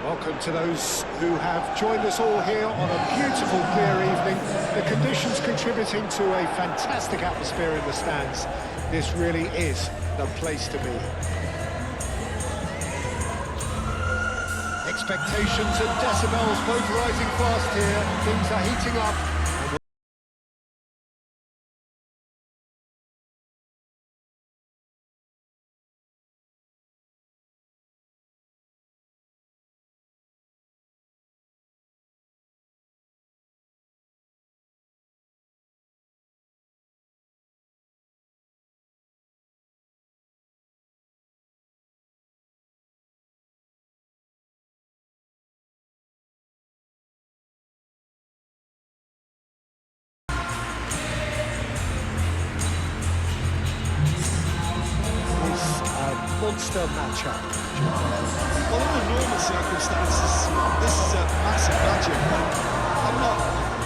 Welcome to those who have joined us all here on a beautiful, clear evening. The conditions contributing to a fantastic atmosphere in the stands. This really is the place to be. Expectations and decibels both rising fast here. Things are heating up. Monster matchup. Well, under normal circumstances, this is a massive matchup. I'm not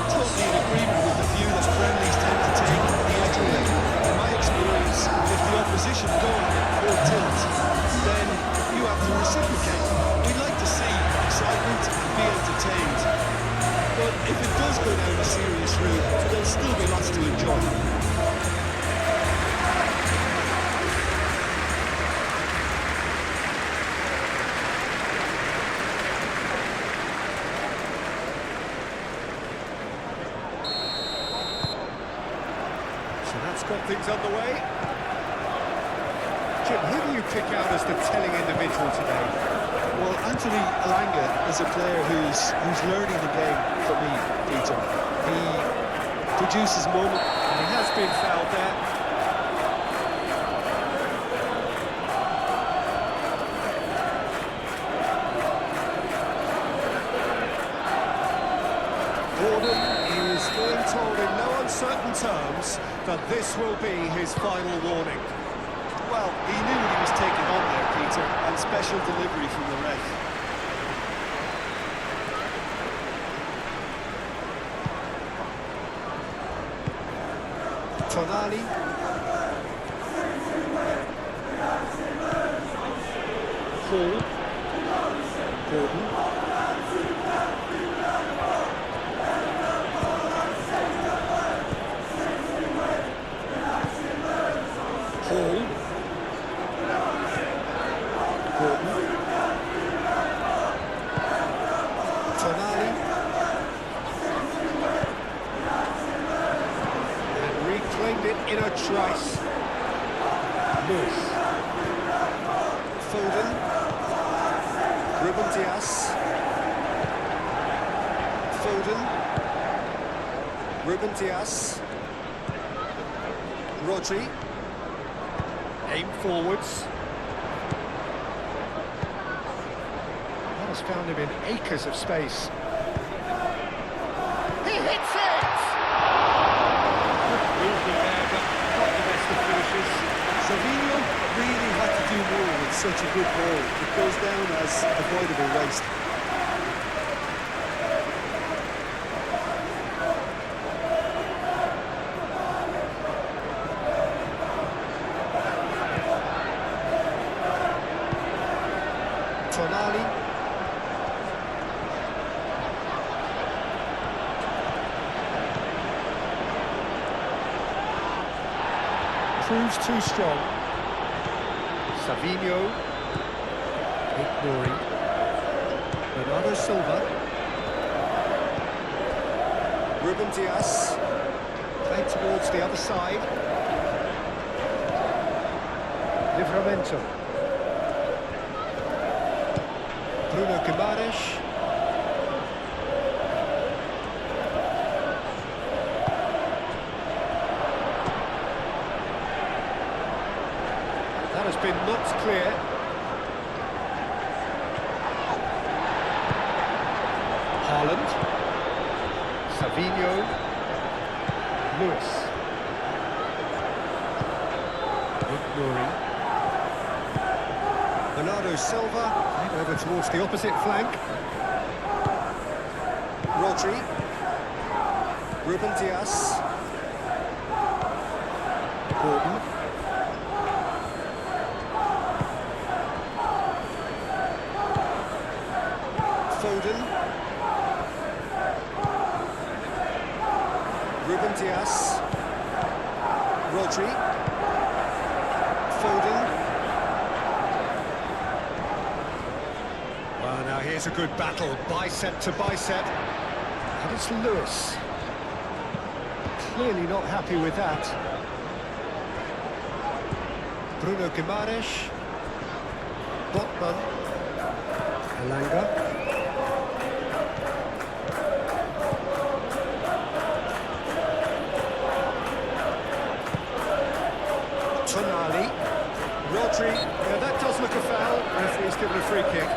totally in agreement with the view that friendlies tend to take the edge away. In my experience, if the opposition go on it full tilt, then you have to reciprocate. We'd like to see excitement and be entertained. But if it does go down a serious route, there'll still be lots to enjoy. That's got things underway. Jim, who do you pick out as the telling individual today? Well, Anthony Elanga is a player who's learning the game for me, Peter. He produces moment. And he has been fouled there. Gordon is being told in no uncertain terms that this will be his final warning. Well, he knew what he was taking on there, Peter, and special delivery from the ref. Tonali. Hall. Gordon. Hall. Gordon. Tonali. And reclaimed it in a trice. Lewis. Foden. Ruben Dias. Foden. Ruben Dias. Rodri. Aim forwards. That has found him in acres of space. He hits it! Good movement there, but not the best of finishes. Savinho really had to do more with such a good ball. It goes down as avoidable waste. Tonali. Proves too strong. Savinho. Ignoring. Bernardo Silva. Ruben Dias. Played towards the other side. Livramento. Bruno Guimaraes. That has been knocked clear. Haaland. Savinho. Lewis. Ignoring. Bernardo Silva, over towards the opposite flank. Rodri. Ruben Dias. Gordon. Foden. Well, now here's a good battle, bicep to bicep. And it's Lewis. Clearly not happy with that. Bruno Guimaraes. Botman. Elanga. Tonali. Rodri. Now that does look a foul. Referee's given a free kick.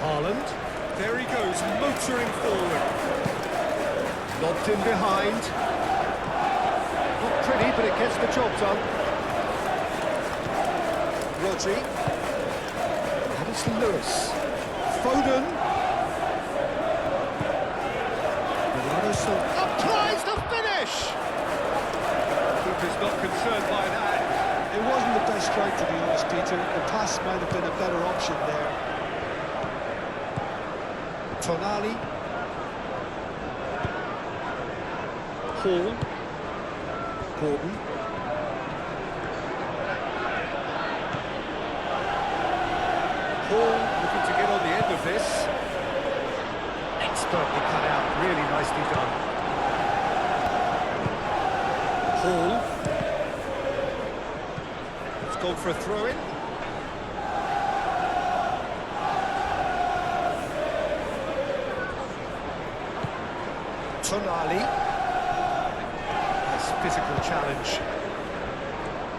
Haaland. There he goes, motoring forward. Lobbed in behind. Not pretty, but it gets the job done. Rodri. And it's Lewis. Foden. Bernardo Silva applies the finish! Keeper's not concerned by that. It wasn't the best strike, to be honest, Peter. The pass might have been a better option there. Tonali. Hall. Gordon. Hall looking to get on the end of this. Expertly cut out, really nicely done. Hall. It's gone for a throw-in. Tonali. Nice physical challenge.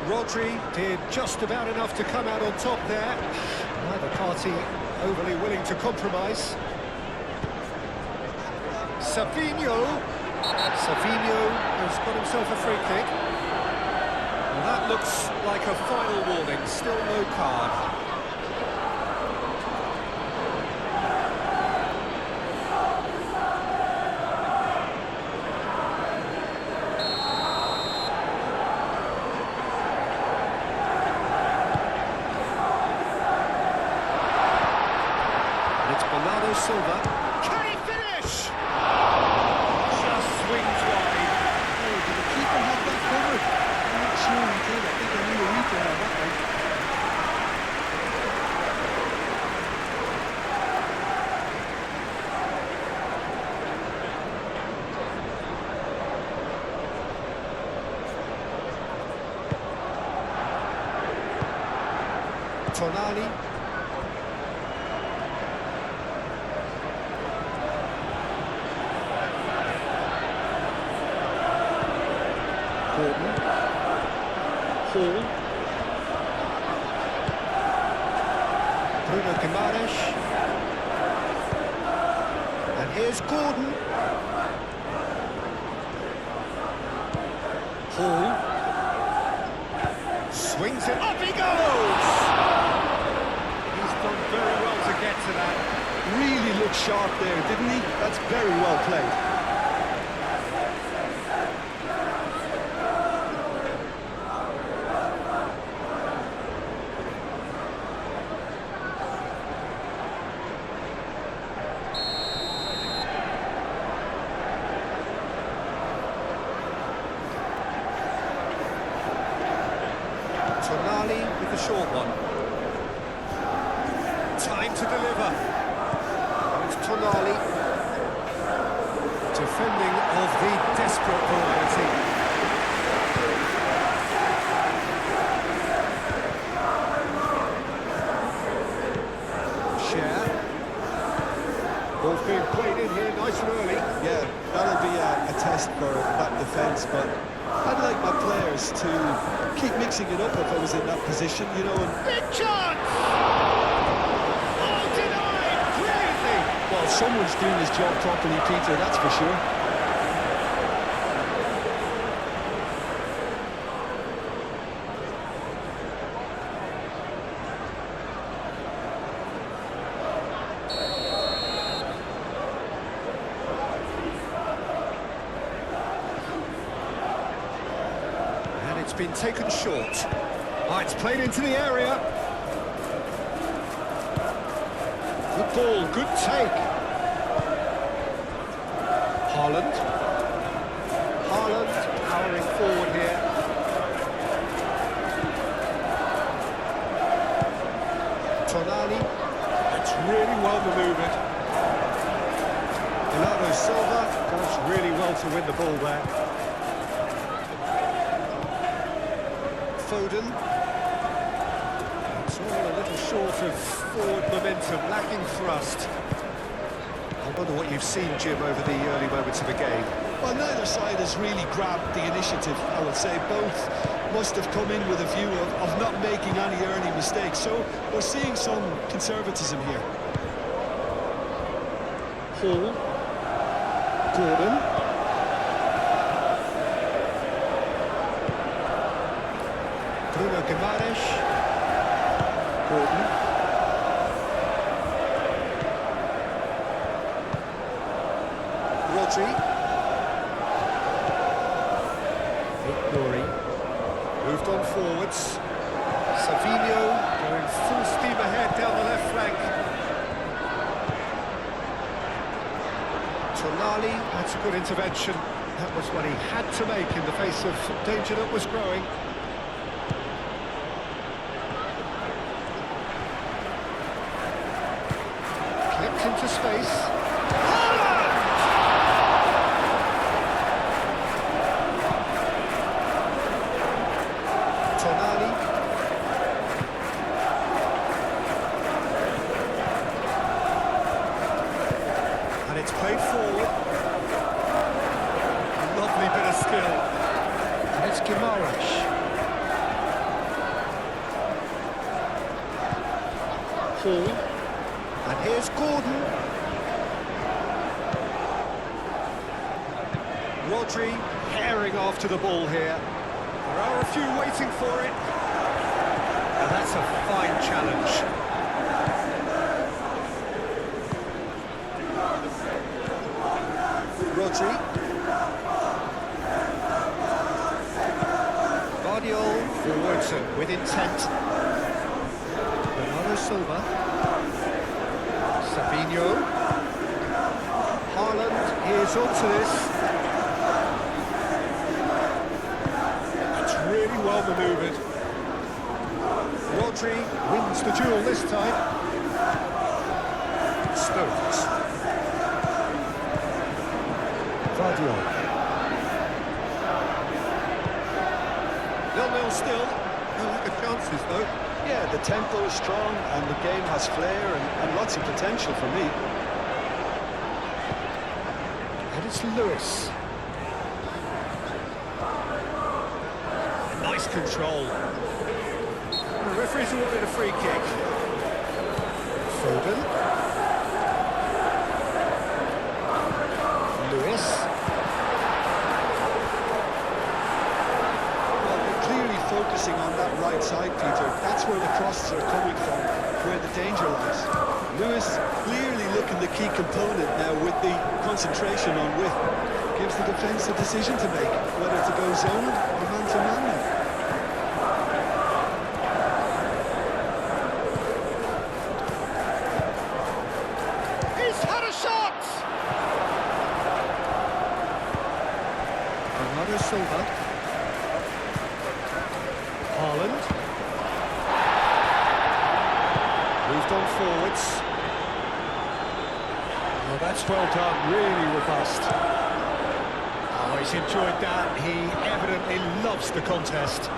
Rodri did just about enough to come out on top there. Neither party overly willing to compromise. Savinho. Savinho has got himself a free kick. And that looks like a final warning, still no card. Bernardo Silva. Can he finish? Just swings wide. Oh, did the keeper have that covered? I'm not sure he did. I think I need a replay on that one. Tonali. Gordon. Hall. Bruno Guimaraes. And here's Gordon. Hall. Swings it, up he goes! He's done very well to get to that. Really looked sharp there, didn't he? That's very well played. Tonali with the short one. Time to deliver. And it's Tonali. Defending of the desperate variety. Share. Ball's being played in here nice and early. Yeah, that'll be a test for that defence, but I'd like my players to keep mixing it up if I was in that position, you know. And Big chance! Oh, denied! Brilliantly! well, someone's doing his job properly, Peter, that's for sure. It's been taken short. Oh, it's played into the area. Good ball, good take. Haaland. Haaland powering forward here. Tonali. It's really well manoeuvred. Bernardo Silva does really well to win the ball there. Foden. It's all a little short of forward momentum, lacking thrust. I wonder what you've seen, Jim, over the early moments of the game. Well, neither side has really grabbed the initiative, I would say. Both must have come in with a view of not making any early mistakes. So we're seeing some conservatism here. Hall. Gordon. Bruno Guimaraes. Gordon. Rodri. Nuri. Moved on forwards. Savinho going full steam ahead down the left flank. Tonali, that's a good intervention. That was what he had to make in the face of danger that was growing. Clipped into space. Tonali. And it's played forward. A lovely bit of skill. And it's Guimaraes. Hall. And here's Gordon. Rodri herring after the ball here. There are a few waiting for it. And that's a fine challenge. Rodri. Guardiola forwards and with intent. Bernardo Silva. Savinho. Haaland is onto this. It's really well manoeuvred. Rodri wins the duel this time. Stones. Guardiola. 0-0 still. No lack of chances though. Yeah, the tempo is strong and the game has flair and lots of potential for me. And it's Lewis. Nice control. The referee's awarded a free kick. Foden. Lewis. Well, they're clearly focusing on that right side, Peter. That's where the crosses are coming from, where the danger lies. Lewis clearly looking the key component now with the concentration on width. Gives the defence a decision to make, whether to go zone or man-to-man now. He's had a shot! Bernardo Silva. Haaland. Moved on forwards. Oh, that's well done, really robust. Oh, he's enjoyed that. He evidently loves the contest.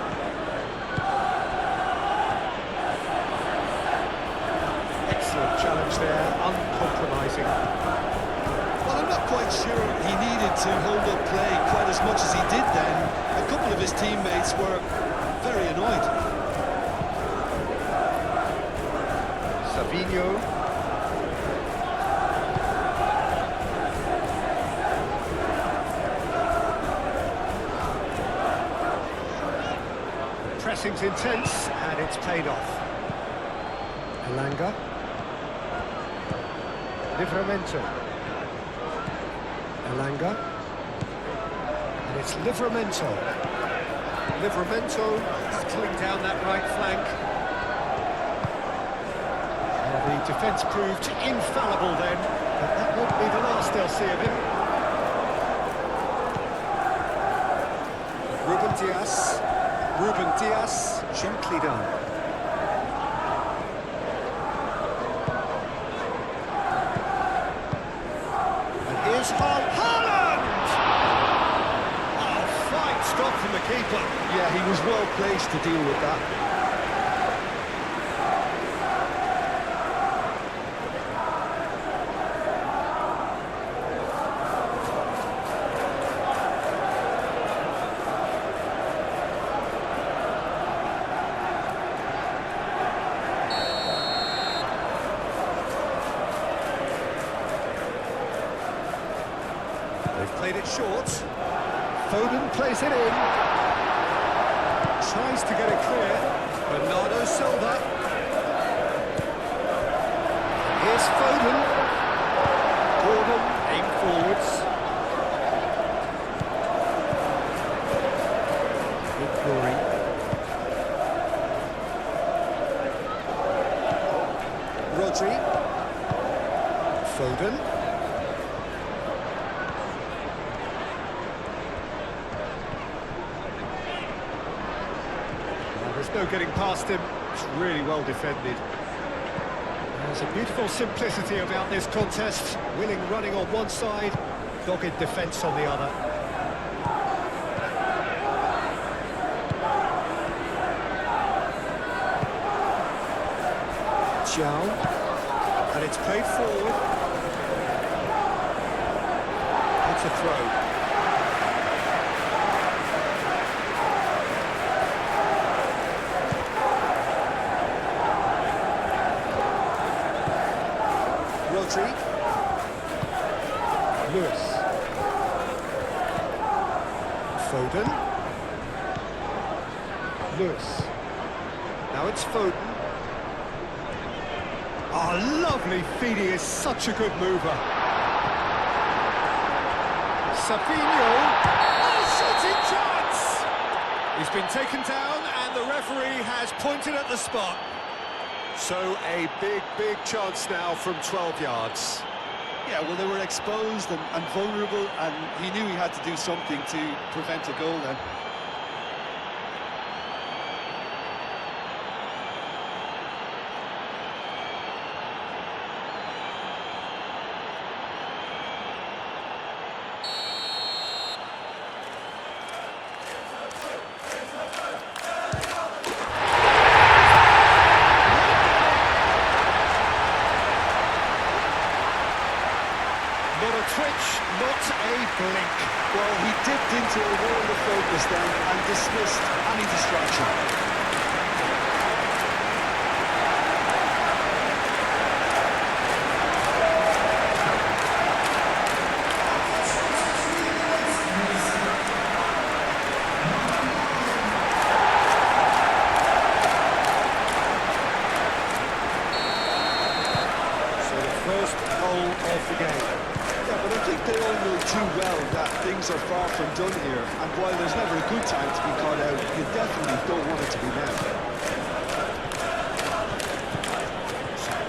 Excellent challenge there, uncompromising. Well, I'm not quite sure he needed to hold up play quite as much as he did then. A couple of his teammates were very annoyed. Savinho. Pressing's intense, and it's paid off. Elanga. Livramento. Elanga. And it's Livramento. Livramento battling down that right flank. Well, the defence proved infallible then, but that won't be the last they'll see of him. Ruben Dias, gently done. And here's Haaland! Oh, fine stop from the keeper. Yeah, he was well placed to deal with that. They've played it short. Foden plays it in. Tries to get it clear. Bernardo Silva. Here's Foden. Gordon, aim forwards. Good glory. Rodri. Foden. There's no getting past him. It's really well defended. There's a beautiful simplicity about this contest. Willing running on one side, dogged defence on the other. Zhao. And it's played forward. It's a throw. Rodri. Lewis. Foden. Lewis. Now it's Foden. Oh, lovely feed. He is such a good mover. Savinho. Oh, shooting chance! He's been taken down and the referee has pointed at the spot. So a big chance now from 12 yards. Yeah, well, they were exposed and vulnerable, and he knew he had to do something to prevent a goal then. Not a twitch, not a blink. Well, he dipped into a world of focus then and dismissed any distraction. So the first goal of the game. Yeah, but I think they all know too well that things are far from done here, and while there's never a good time to be caught out, you definitely don't want it to be now.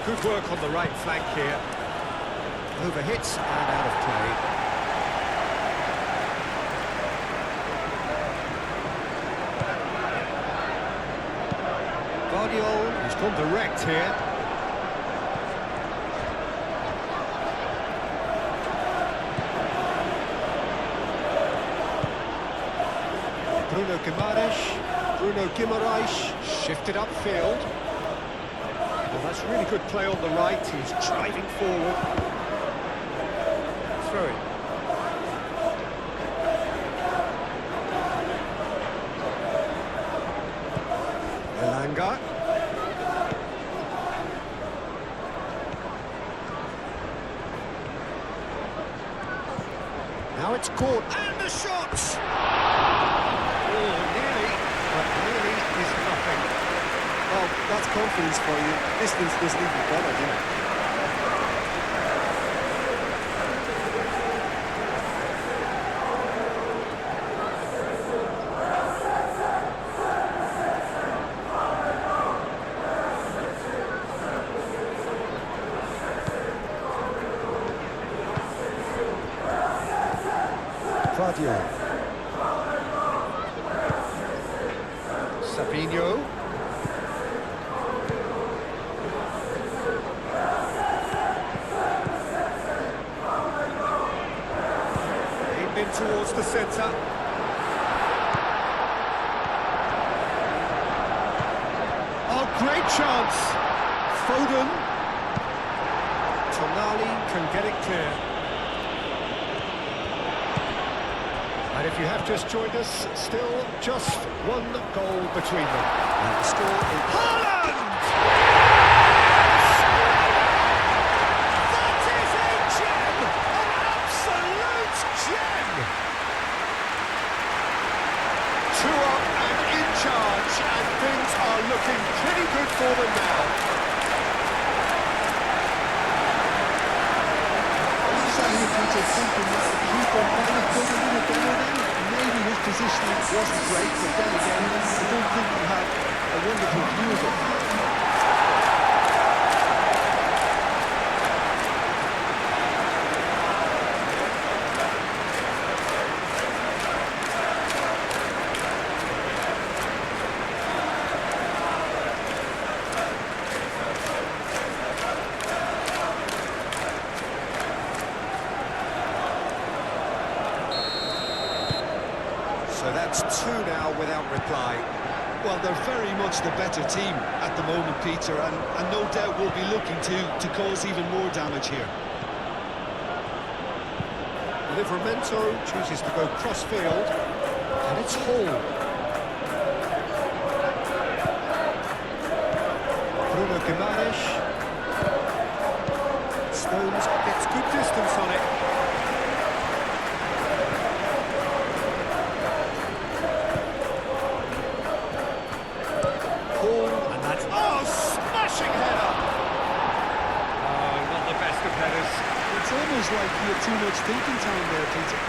Good work on the right flank here. Overhits and out of play. Guardiola, he's gone direct here. Bruno Guimaraes shifted upfield. Well, that's really good play on the right. He's driving forward. Throw it. Elanga. Now it's caught. And the shot! Oh, nearly, but nearly is nothing. Well, that's confidence for you. Distance doesn't even bother him. Savinho. Aimed in towards the centre. Oh, great chance! Foden. Tonali can get it clear. And if you have just joined us, still just one goal between them. And the score is... Haaland! That is a gem! An absolute gem! 2 up and in charge, and things are looking pretty good for them now. Peter thinking that the keeper might have done a little better there. Maybe his positioning wasn't great, but then again, I don't think he had a wonderful view of it. So that's 2 now without reply. Well, they're very much the better team at the moment, Peter, and no doubt will be looking to cause even more damage here. Livramento chooses to go cross-field, and it's Hall. Bruno Guimaraes. Stones gets good distance on it. And that's... Oh, smashing header! Oh, not the best of headers. It's almost like you had too much thinking time there, Peter.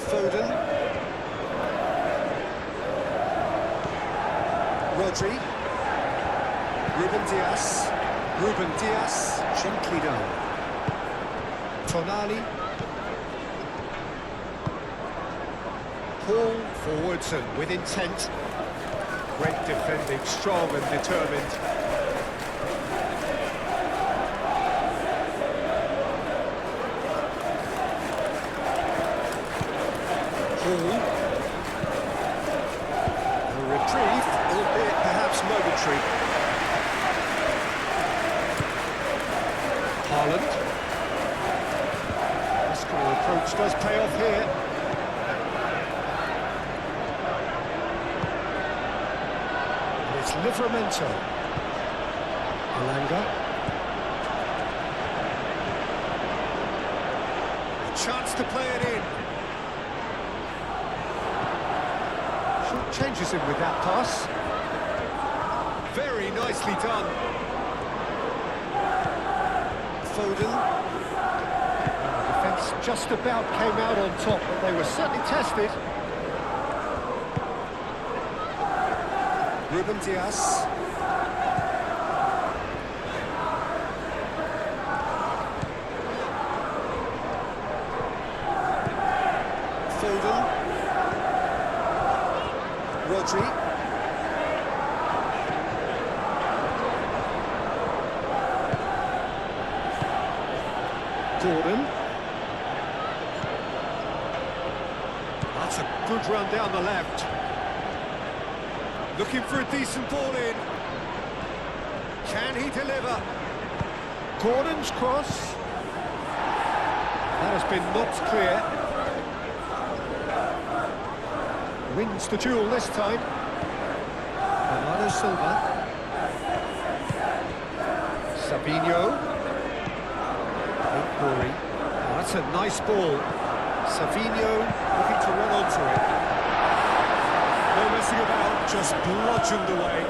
Foden. Rodri. Ruben Dias. Gently done. Tonali. Paul forwards and with intent. Great defending, strong and determined. A reprieve, albeit perhaps momentary. Haaland. Muscular approach does pay off here. And it's Livramento. Alanga. A chance to play it in. Changes him with that pass. Very nicely done. Foden. The defence just about came out on top, but they were certainly tested. Ruben Dias. Foden. Rodri. Gordon. That's a good run down the left. Looking for a decent ball in. Can he deliver? Gordon's cross. That has been knocked clear. Wins the duel this time. Bernardo Silva. Savinho. Corey. Oh, that's a nice ball. Savinho looking to run onto it. It's bludgeoned away.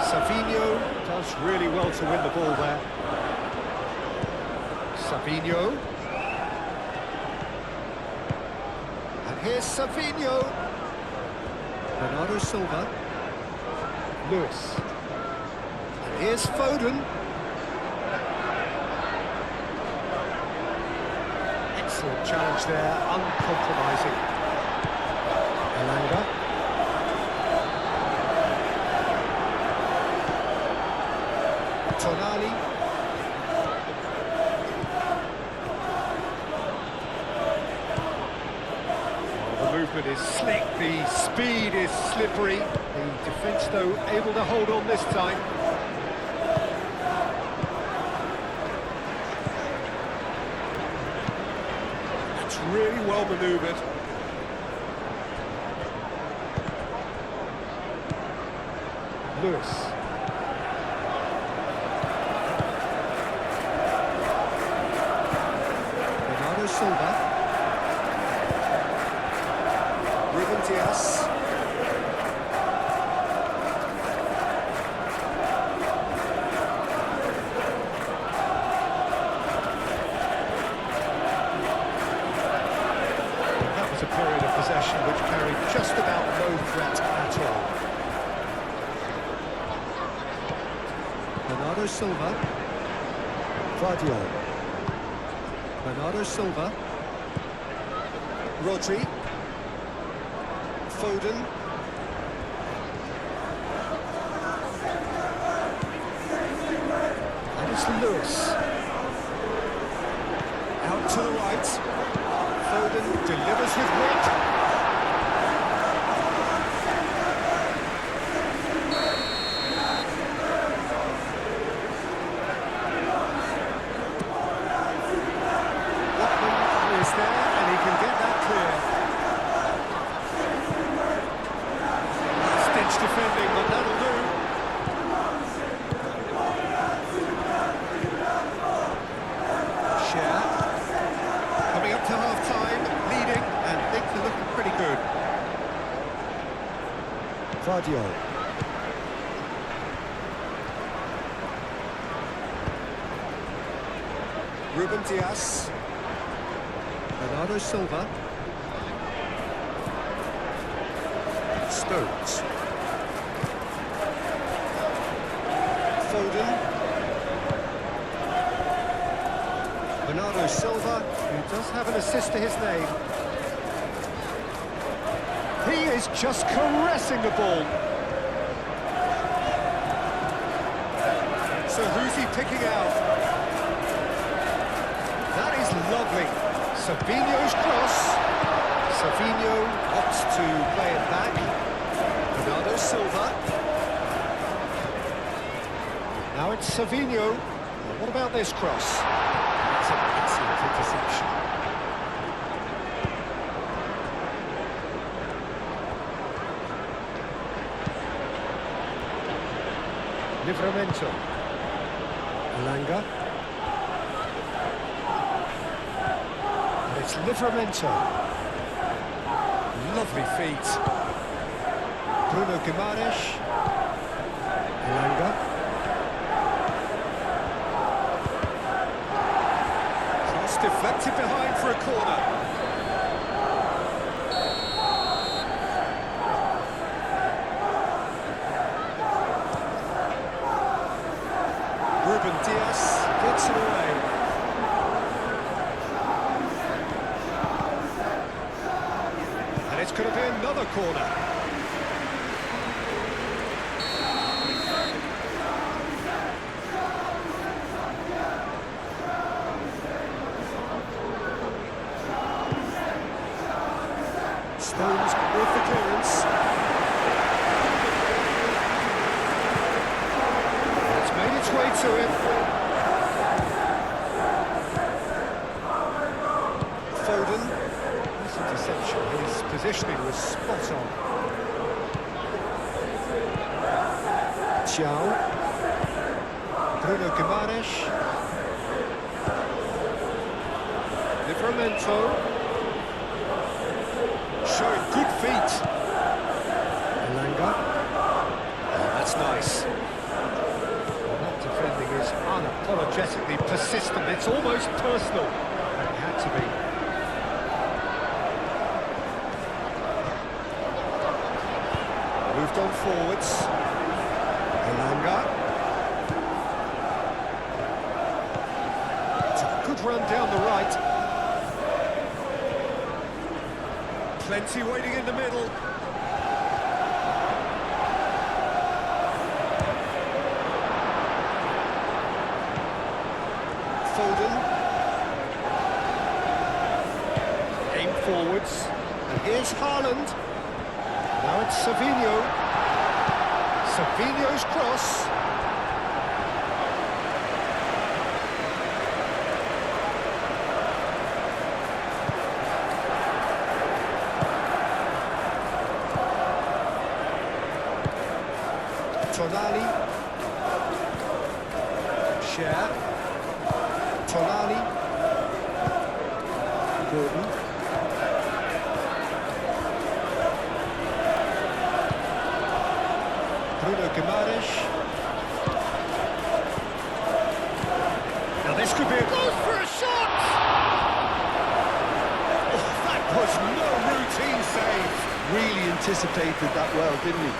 Savinho does really well to win the ball there. Savinho. And here's Savinho. Bernardo Silva. Lewis. And here's Foden. Excellent challenge there, uncompromising. Elanga. Tonali. The movement is slick, the speed is slippery. The defence, though, able to hold on this time. That's really well manoeuvred. Lewis. Bernardo Silva. Ruben Dias. That was a period of possession which carried just about no threat at all. Bernardo Silva. Vardio. Bernardo Silva. Rodri. Foden. And it's Lewis. Out to the right. Foden delivers with wit. Is there, and he can get that clear. Stitch defending, but that'll do. Share. Coming up to half-time, leading, and things are looking pretty good. Vardio. Ruben Dias. Bernardo Silva. Stones. Foden. Bernardo Silva, who does have an assist to his name. He is just caressing the ball. So who's he picking out? That is lovely. Savinho's cross. Savinho opts to play it back. Bernardo Silva. Now it's Savinho. What about this cross? That's an excellent interception. Livramento. Elanga. It's Livramento. Lovely feet. Bruno Guimaraes. Elanga. Cross deflected behind for a corner. Ruben Dias gets it away. It's going to be another corner. Stones with the clearance. It's made its way to him. Foden. Interception. His positioning was spot on. Thiaw. Bruno Guimaraes. Livramento. Showing good feet. Elanga. Oh, that's nice. Well, that defending is unapologetically persistent. It's almost personal. It had to be. Moved on forwards. Elanga. It's a good run down the right. Plenty waiting in the middle. Foden. Aim forwards. And here's Haaland. Now it's Savinho. Savinho's cross. Tonali. Share. Tonali. Gordon. Bruno Guimaraes. Now this could be a goal for a shot! Oh, that was no routine save. Really anticipated that well, didn't he?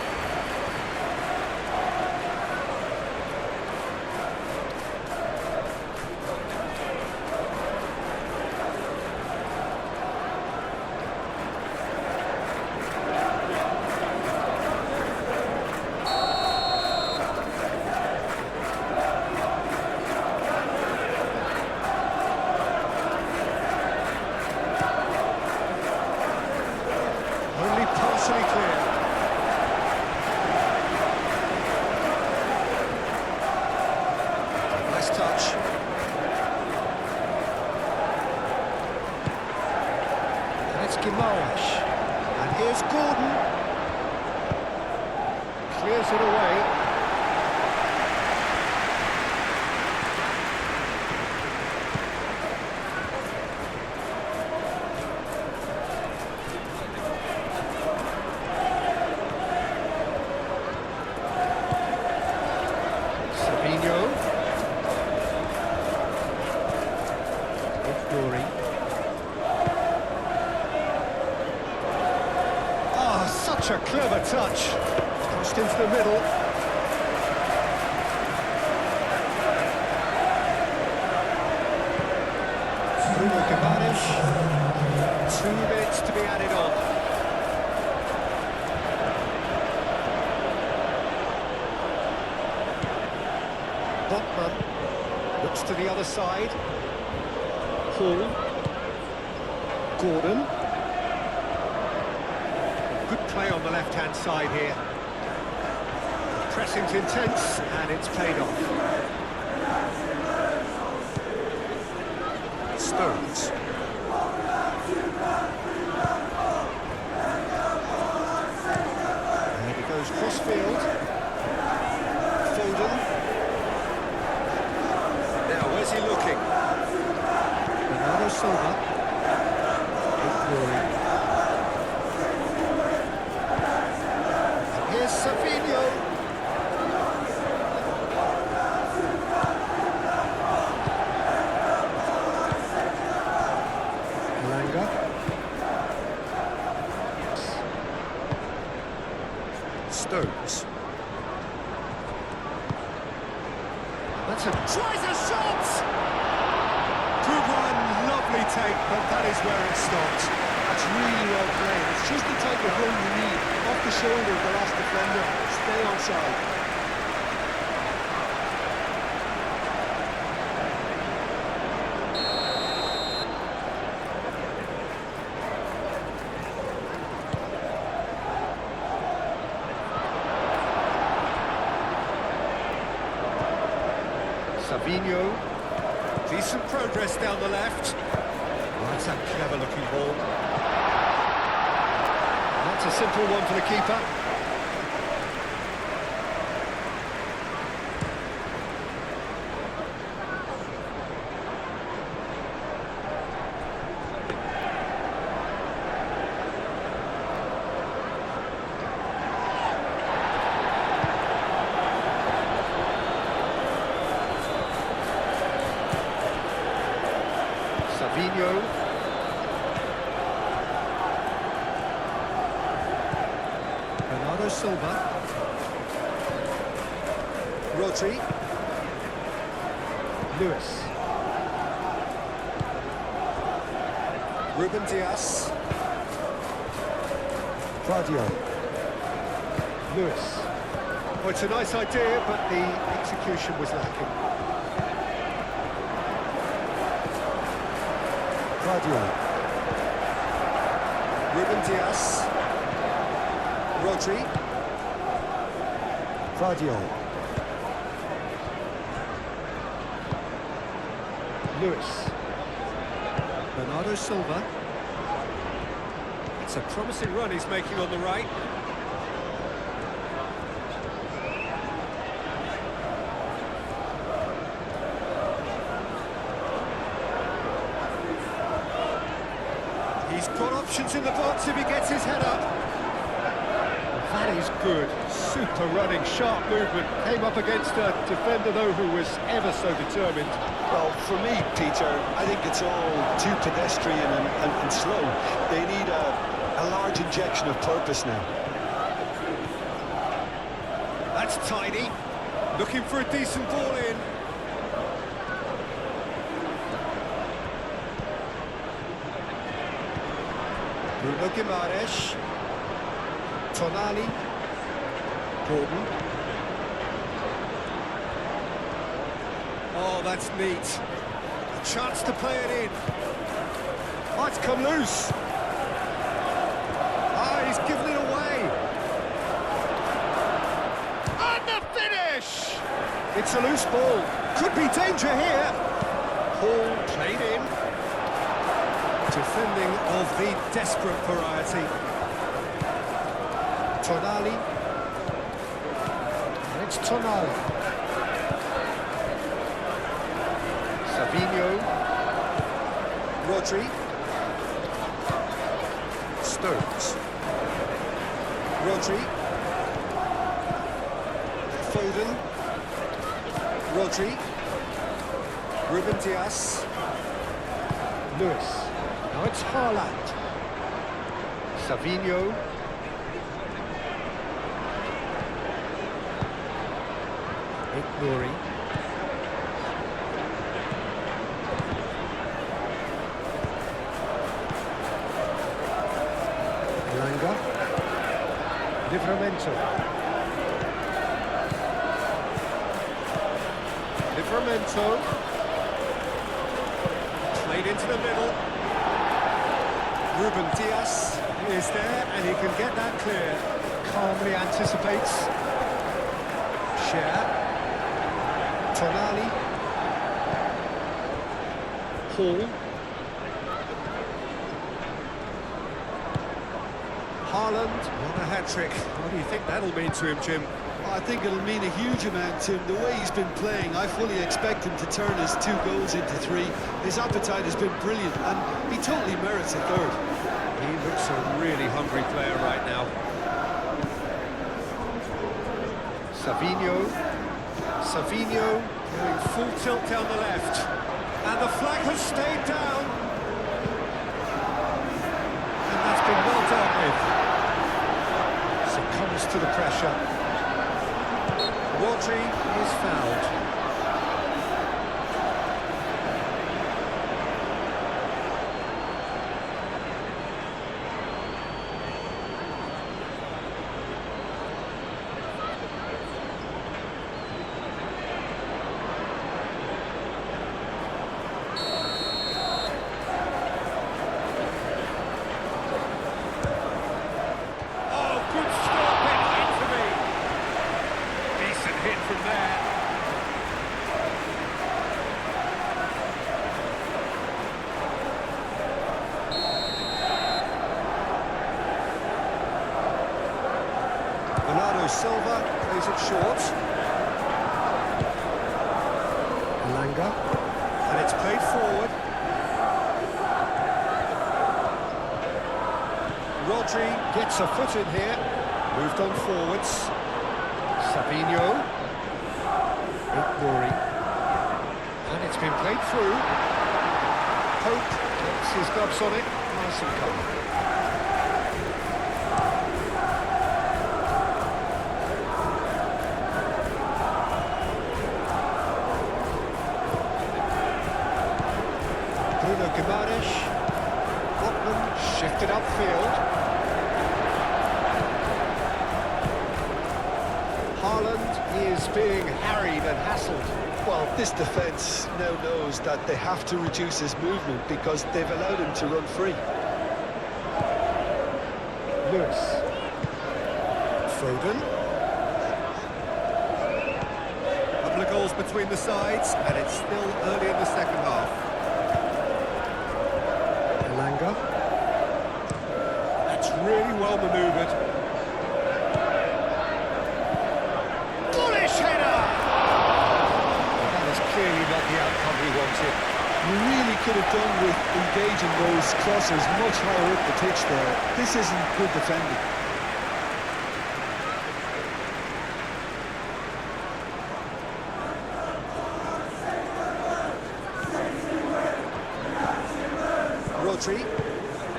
Only partially clear. Nice touch. And it's Guimaraes. And here's Gordon. Clears it away. Savinho. With Glory. Oh, such a clever touch. Crossed into the middle. Bruno Guimaraes. 2 minutes to be added on. Botman looks to the other side. Hall. Gordon. Good play on the left-hand side here. Pressing's intense, and it's paid off. Stones. And he goes cross-field. Foden. Now, where's he looking? Bernardo Silva. Good Glory. And here's Savinho. Elanga. Stones. That's a tries a shot! Good one, lovely take, but that is where it stopped. That's really well played. It's just the type of run you need. Off the shoulder of the last defender. Stay onside. Savinho. Decent progress down the left. Oh, that's a clever-looking ball. That's a simple one for the keeper. Savinho. Bernardo Silva. Rodri. Lewis. Ruben Dias. Claudio. Lewis. Well, it's a nice idea, but the execution was lacking. Claudio. Ruben Dias. Rodri. Claudio. Lewis. Bernardo Silva. It's a promising run he's making on the right. He's got options in the box if he gets his head up. That is good. Super running, sharp movement. Came up against a defender, though, who was ever so determined. Well, for me, Peter, I think it's all too pedestrian and slow. They need a large injection of purpose now. That's tidy. Looking for a decent ball in. Bruno Guimaraes. Tonali. Gordon. Oh, that's neat. A chance to play it in. Oh, it's come loose. Ah, he's given it away. And the finish! It's a loose ball. Could be danger here. Hall played in. Defending of the desperate variety. Tonali. And it's Tonali. Savinho. Rodri. Stones. Rodri. Foden. Rodri. Ruben Dias. Lewis. Now it's Haaland. Savinho. Nouri. Langa. Livramento. Played into the middle. Ruben Dias is there, and he can get that clear. Calmly anticipates. Share. Tonali. Hall. Haaland on a hat-trick. What do you think that'll mean to him, Jim? I think it'll mean a huge amount to him. The way he's been playing, I fully expect him to turn his 2 goals into 3. His appetite has been brilliant, and he totally merits a 3rd. He looks a really hungry player right now. Savinho going full tilt down the left. And the flag has stayed down. And that's been well dealt with. Succumbs to the pressure. Rodri is fouled. Silva plays it short. Langa. And it's played forward. Rodri gets a foot in here. Moved on forwards. Savinho. Nouri. And it's been played through. Pope. Gets his gloves on it, nice and calm. Bruno Guimaraes, Botman shifted upfield. Haaland is being harried and hassled. Well, this defence now knows that they have to reduce his movement because they've allowed him to run free. Lewis. Foden. A couple of goals between the sides, and it's still early in the second half. Elanga. That's really well manoeuvred. Bullish header! Well, that is clearly not the outcome he wanted. You really could have done with engaging those crossers much higher up the pitch there. This isn't good defending. Rodri,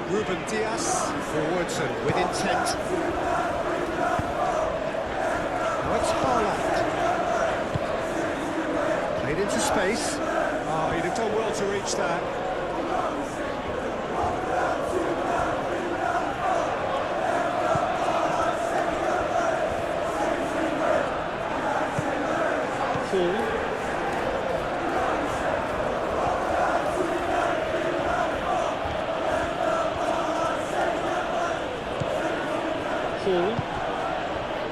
Ruben Diaz, forwards and with intent. Now it's Haaland. Played into space. Oh, he'd have done well to reach that. Paul.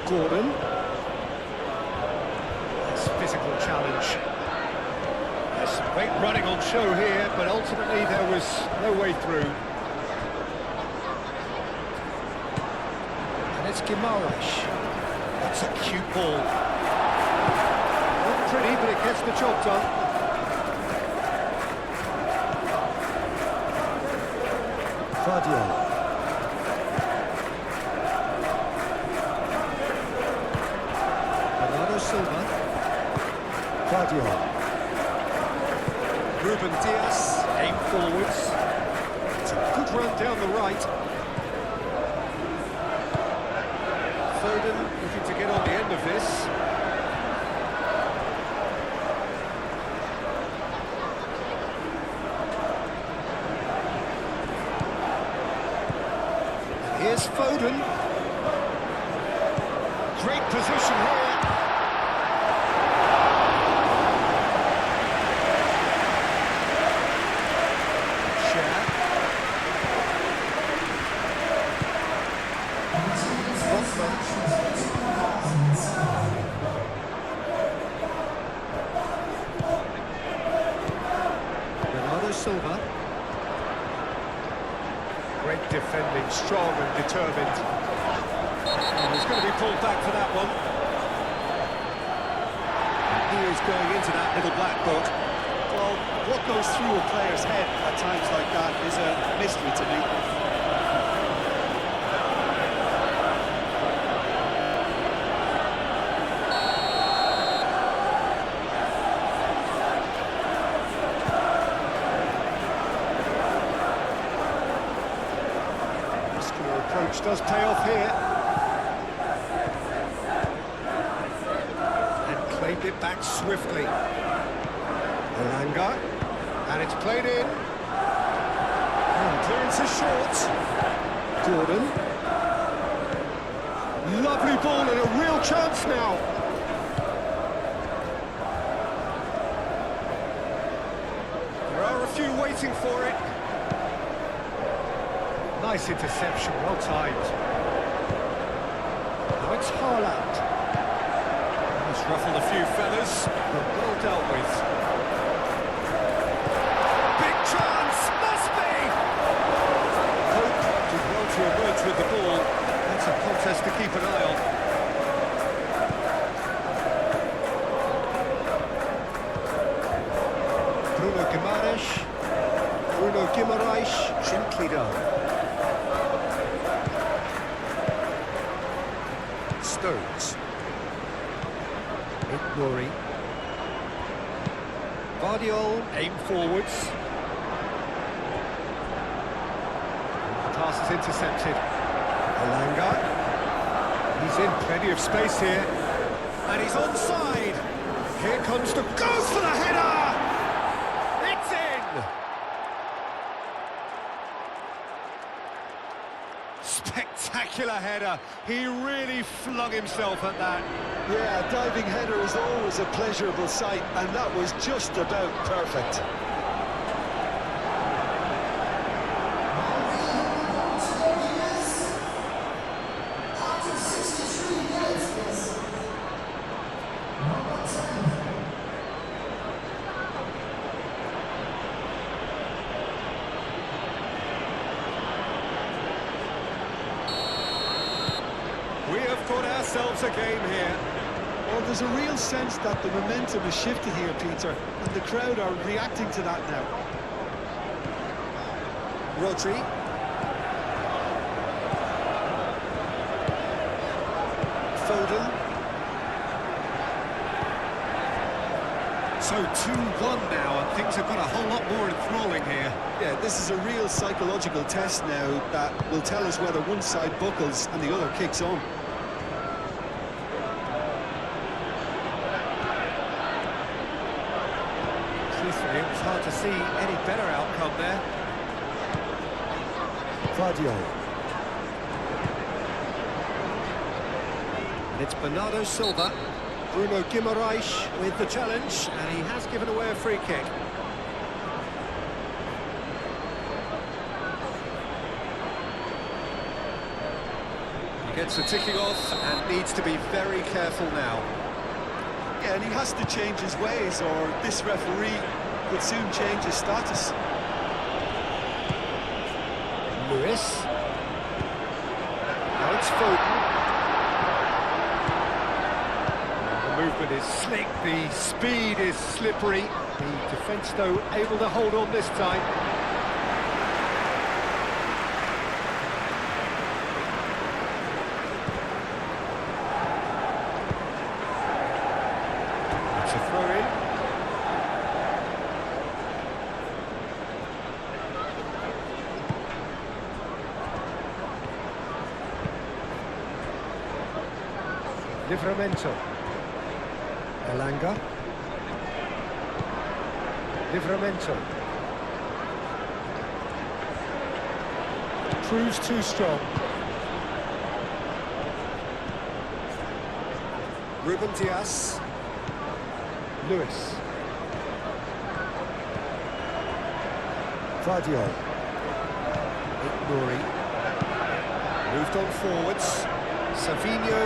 Gordon. It's a physical challenge. There's some great running on show here, but ultimately there was no way through. And it's Guimaraes. That's a cute ball. Not pretty, but it gets the job done. Guardiola. Silva. Guardiola. Ruben Diaz, aim forwards. It's a good run down the right. Foden looking to get on the end of this. And here's Foden. Great position here. Silva. Great defending, strong and determined. Oh, he's going to be pulled back for that one. And he is going into that little black book. Well, what goes through a player's head at times like that is a mystery to me. Approach does pay off here. And claimed it back swiftly. Elanga. And it's played in. And clearance is short. Gordon. Lovely ball and a real chance now. There are a few waiting for it. Nice interception, well timed. Now it's Haaland. He's ruffled a few feathers, but well dealt with. Big chance, must be! Hope did well to emerge with the ball. That's a contest to keep an eye on. Bruno Guimaraes, gently done. Stones. Rory. Guardiola, aim forwards. pass is intercepted. Alanga. He's in plenty of space here. And he's onside. Here comes the... Goes for the header! It's in! Spectacular header. He really flung himself at that. Yeah, a diving header is always a pleasurable sight, and that was just about perfect. We have got ourselves a game here. Well, there's a real sense that the momentum has shifted here, Peter, and the crowd are reacting to that now. Rodri. Foden. So 2-1 now, and things have got a whole lot more enthralling here. Yeah, this is a real psychological test now that will tell us whether one side buckles and the other kicks on. Truthfully, it was hard to see any better outcome there. And it's Bernardo Silva. Bruno Guimaraes with the challenge, and he has given away a free kick. He gets the ticking off and needs to be very careful now. Yeah, and he has to change his ways, or this referee could soon change his status. Lewis. Now it's Foden. The movement is slick, the speed is slippery. The defence, though, able to hold on this time. It's a throw-in. Livramento. Alanga. Livramento. Proves too strong. Ruben Dias. Lewis. Vardiol. Ignori. Moved on forwards. Savinho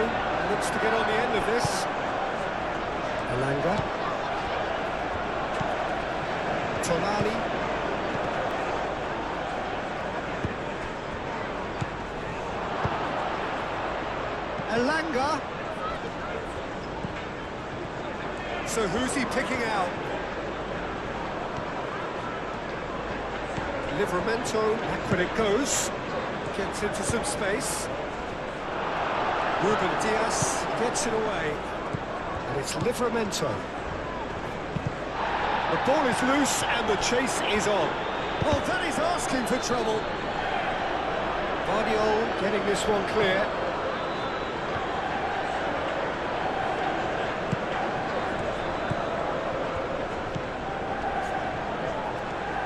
looks to get on the end of this. Alanga. Tonali. Alanga. So who's he picking out? Livramento, back when it goes. Gets into some space. Ruben Dias gets it away. And it's Livramento. The ball is loose and the chase is on. Well, that is asking for trouble. Vardiol getting this one clear.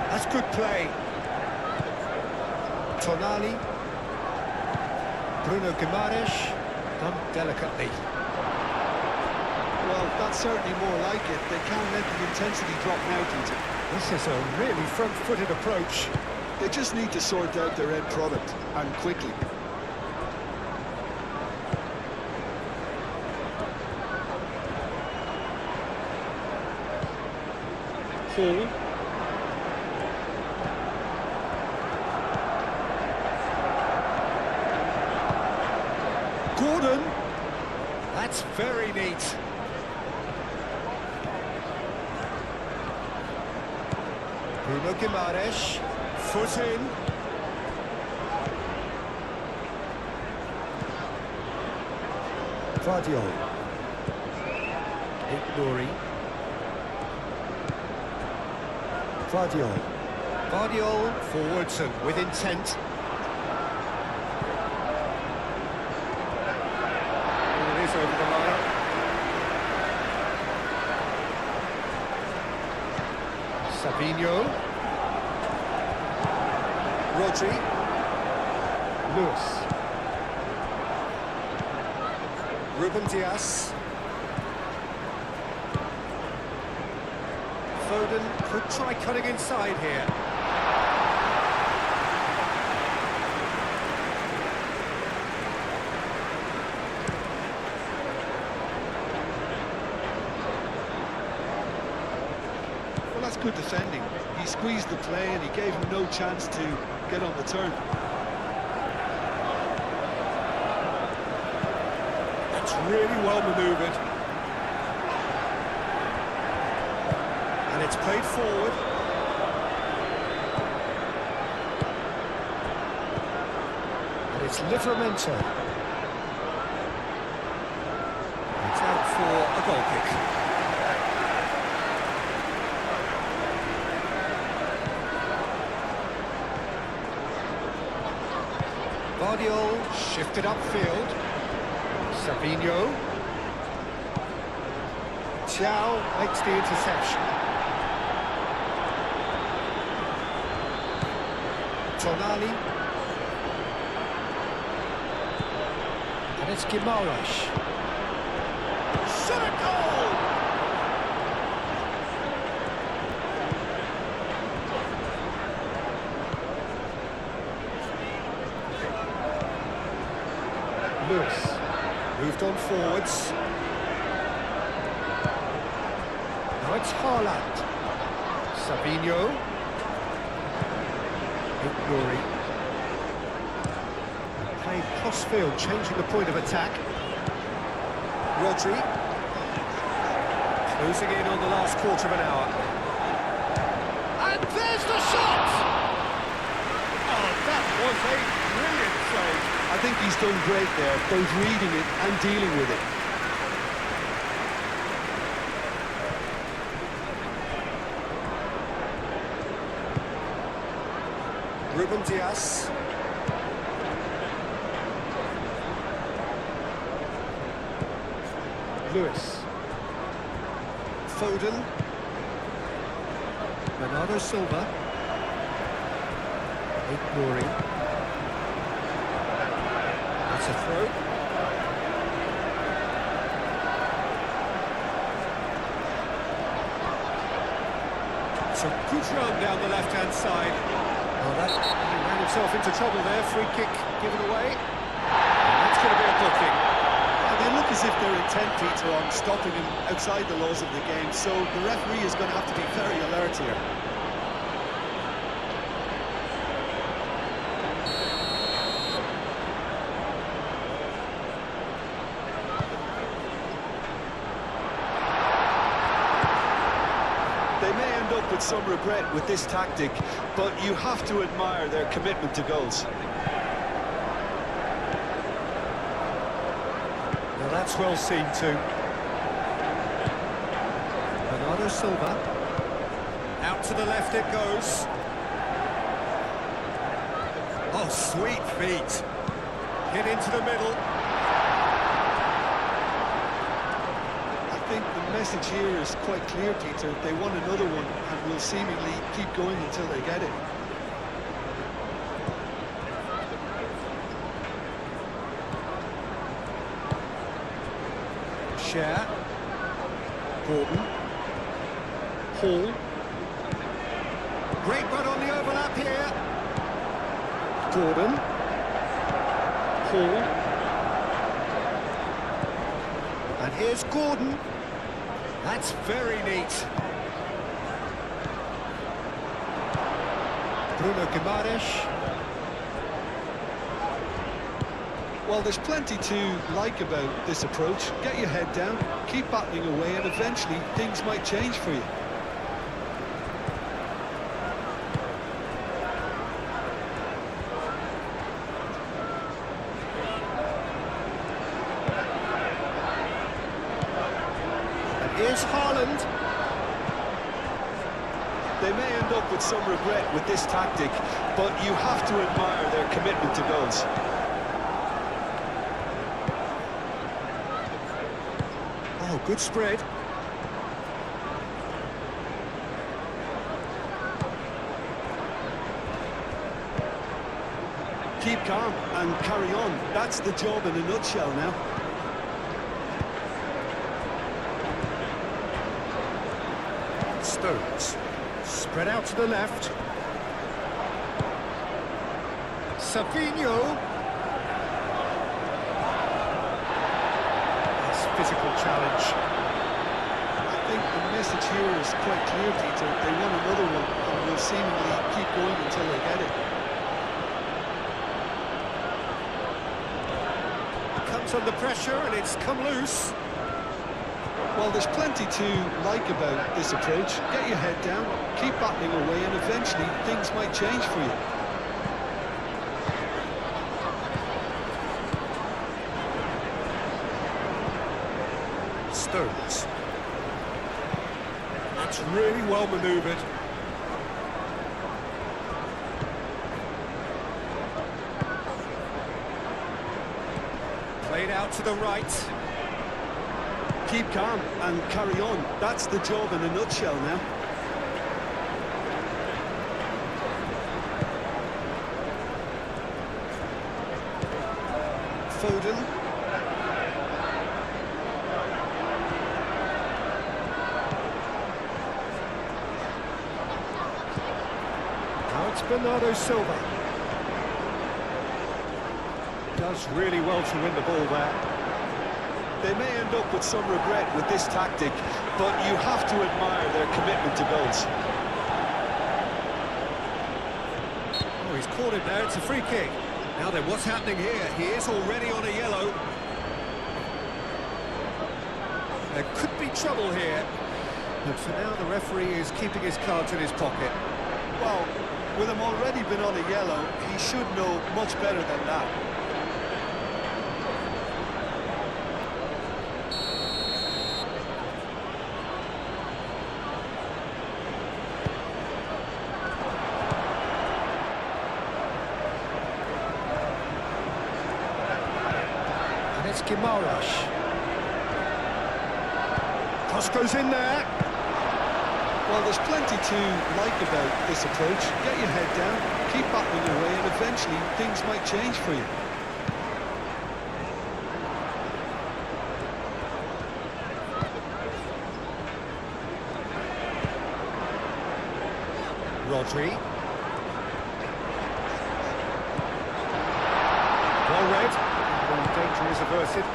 That's good play. Tonali. Bruno Guimaraes. Done delicately. Well, that's certainly more like it. They can't let the intensity drop now, Peter. This is a really front-footed approach. They just need to sort out their end product, and quickly. Hall. Gordon. That's very neat. Bruno Guimaraes. Foot in. Vardiol. Ignori. Vardiol. Vardiol forwards and with intent. Savinho. Rodri. Lewis. Ruben Dias. Foden could try cutting inside here. Well, that's good defending. He squeezed the play and he gave him no chance to get on the turn. That's really well manoeuvred. And it's played forward. And it's Livramento. It's out for a goal kick. Guardiola shifted upfield. Savinho. Thiaw makes the interception. Tonali. And it's Guimaraes. Shot a goal! Lewis moved on forwards. Now it's Haaland. Savinho. Glory. Played cross-field, changing the point of attack. Rodri. Closing in on the last quarter of an hour. And there's the shot! Oh, that was a brilliant save. I think he's done great there, both reading it and dealing with it. Ruben Dias. Lewis. Foden. Bernardo Silva. Ignoring. That's a throw. It's a good run down the left-hand side. Oh, he ran himself into trouble there. Free kick given away. And that's going to be a booking. They look as if they're intent, Peter, on stopping him outside the laws of the game, so the referee is going to have to be very alert here. They may end up with some regret with this tactic, but you have to admire their commitment to goals. Well, that's well seen too. Bernardo Silva. Out to the left it goes. Oh, sweet feet. Hit into the middle. I think the message here is quite clear, Peter. They want another one and will seemingly keep going until they get it. Share. Gordon. Hall. Great run on the overlap here. Gordon. Hall. And here's Gordon. That's very neat. Bruno Guimaraes. Well, there's plenty to like about this approach. Get your head down, keep battling away, and eventually things might change for you. And here's Haaland. They may end up with some regret with this tactic, but you have to admire their commitment to goals. Oh, good spread. Keep calm and carry on. That's the job in a nutshell now. Stones. Spread out to the left. Savinho. Nice physical challenge. I think the message here is quite clear, Peter. They want another one and will seemingly keep going until they get it. Comes under pressure and it's come loose. Well, there's plenty to like about this approach. Get your head down, keep battling away, and eventually things might change for you. Stones. That's really well manoeuvred. Played out to the right. Keep calm and carry on. That's the job in a nutshell now. Foden. Now it's Bernardo Silva. Does really well to win the ball there. They may end up with some regret with this tactic, but you have to admire their commitment to goals. Oh, he's caught it there. It's a free kick. Now then, what's happening here? He is already on a yellow. There could be trouble here. But for now, the referee is keeping his cards in his pocket. Well, with him already been on a yellow, he should know much better than that. It's Guimaraes. Cross goes in there. Well, there's plenty to like about this approach. Get your head down, keep battling away, and eventually things might change for you. Rodri. Well read. The danger is averted.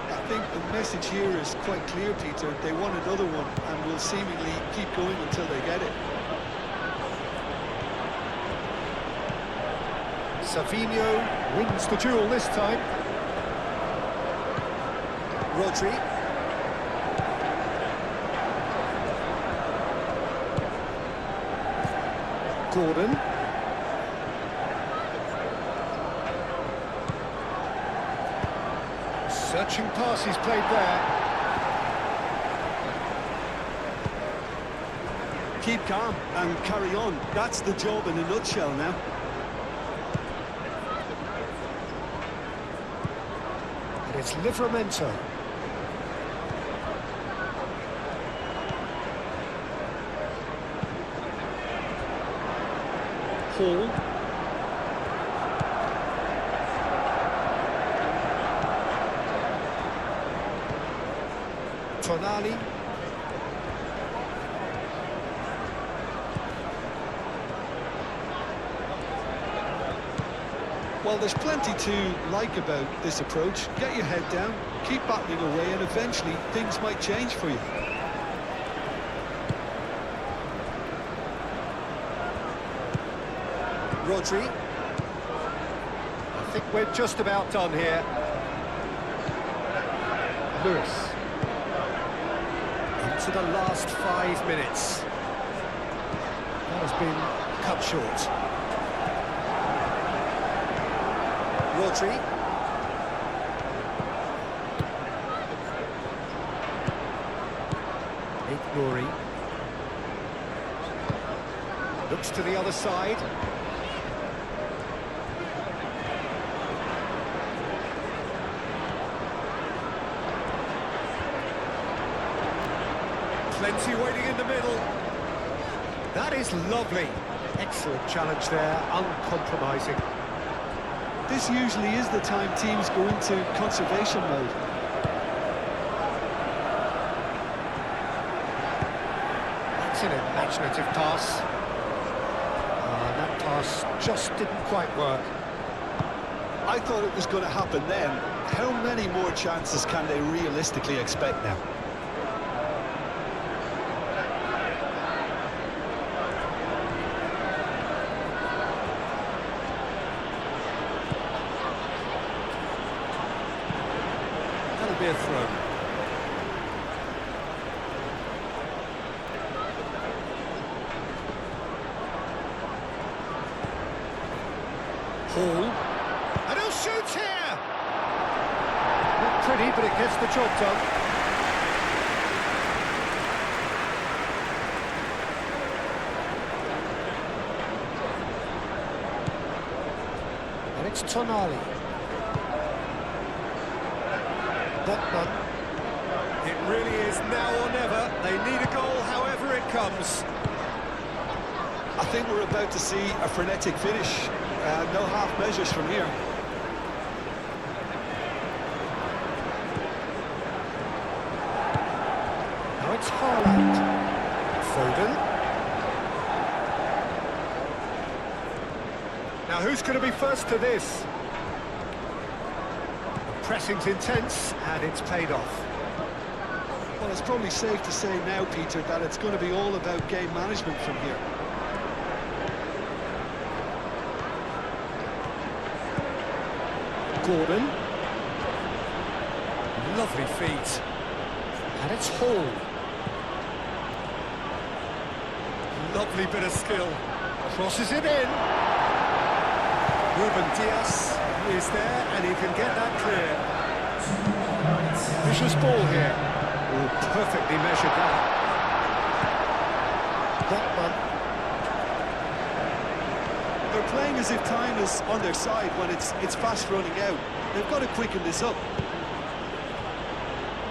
I think the message here is quite clear, Peter. They want another one and will seemingly keep going until they get it. Savinho wins the duel this time. Rodri. Gordon. Searching pass he's played there. Keep calm and carry on. That's the job in a nutshell now. And it's Livramento. Hall. Tonali. Well, there's plenty to like about this approach. Get your head down, keep battling away, and eventually things might change for you. Rodri. I think we're just about done here. Lewis. Into the last 5 minutes. That has been cut short. Rodri. Ignory. Looks to the other side. Plenty waiting in the middle. That is lovely. Excellent challenge there, uncompromising. This usually is the time teams go into conservation mode. That's an imaginative pass. That pass just didn't quite work. I thought it was going to happen then. How many more chances can they realistically expect now? That'll be a throw. Hall. And he'll shoot here! Not pretty, but it gets the job done. And it's Tonali. Botman. It really is now or never. They need a goal however it comes. I think we're about to see a frenetic finish. No half measures from here. Now it's Haaland. Foden. Now who's going to be first to this? The pressing's intense and it's paid off. Well, it's probably safe to say now, Peter, that it's going to be all about game management from here. Gordon. Lovely feet. And it's Hall. Lovely bit of skill. Crosses it in. Ruben Dias is there and he can get that clear. Vicious ball here. Oh, perfectly measured that. Botman. They're playing as if time is on their side when it's fast running out. They've got to quicken this up.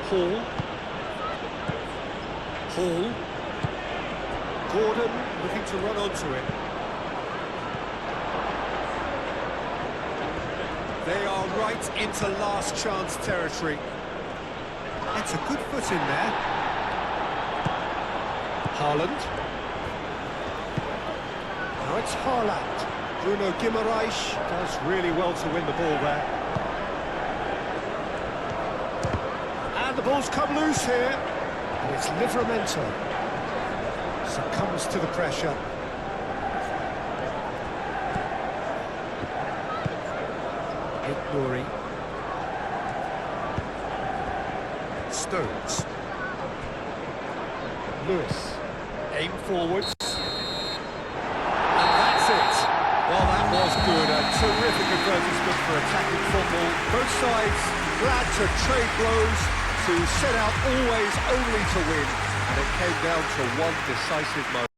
Hall. Hall. Gordon looking to run onto it. They are right into last chance territory. That's a good foot in there. Haaland. Now it's Haaland. Bruno Guimaraes does really well to win the ball there. And the ball's come loose here. And it's Livramento. Succumbs to the pressure. Nouri. Stones. Lewis. Aim forwards. And that's it. Well, that was good. A terrific advertisement for attacking football. Both sides glad to trade blows, to set out always only to win. And it came down to one decisive moment.